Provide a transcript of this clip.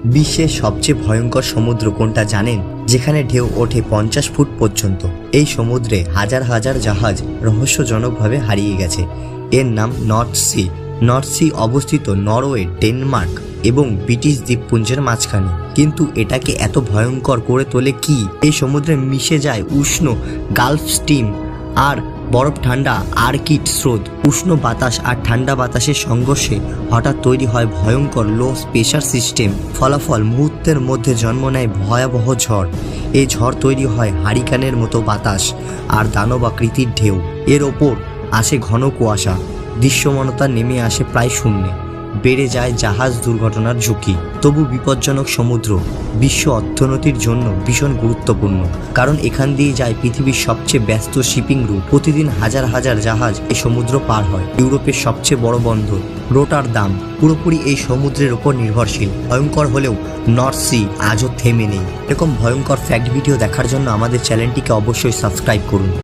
বিশ্বের সবচেয়ে ভয়ঙ্কর সমুদ্র কোনটা জানেন? যেখানে ঢেউ ওঠে 50 ফুট পর্যন্ত। এই সমুদ্রে হাজার হাজার জাহাজ রহস্যজনকভাবে হারিয়ে গেছে। এর নাম নর্থ সি। নর্থ সি অবস্থিত নরওয়ে, ডেনমার্ক এবং ব্রিটিশ দ্বীপপুঞ্জের মাঝখানে। কিন্তু এটাকে এত ভয়ঙ্কর করে তোলে কি? এই সমুদ্রে মিশে যায় উষ্ণ গালফ স্ট্রিম আর বরফ ঠান্ডা আর্কটিক স্রোত। উষ্ণ বাতাস আর ঠান্ডা বাতাসের সংঘর্ষে হঠাৎ তৈরি হয় ভয়ঙ্কর লো প্রেশার সিস্টেম। ফলাফল মুহূর্তের মধ্যে জন্ম নেয় ভয়াবহ ঝড়। এই ঝড় তৈরি হয় হারিকেনের মতো বাতাস আর দানবাকৃতির ঢেউ। এর ওপর আসে ঘন কুয়াশা, দৃশ্যমানতা নেমে আসে প্রায় শূন্যে। বেড়ে যায় জাহাজ দুর্ঘটনার ঝুঁকি। তবু বিপজ্জনক সমুদ্র বিশ্ব অর্থনীতির জন্য ভীষণ গুরুত্বপূর্ণ, কারণ এখান দিয়ে যায় পৃথিবীর সবচেয়ে ব্যস্ত শিপিং রুট। প্রতিদিন হাজার হাজার জাহাজ এই সমুদ্র পার হয়। ইউরোপের সবচেয়ে বড় বন্দর রোটারদাম পুরোপুরি এই সমুদ্রের উপর নির্ভরশীল। ভয়ঙ্কর হলেও নর্থ সি আজও থেমে নেই। এরকম ভয়ঙ্কর ফ্যাক্ট ভিডিও দেখার জন্য আমাদের চ্যানেলটিকে অবশ্যই সাবস্ক্রাইব করুন।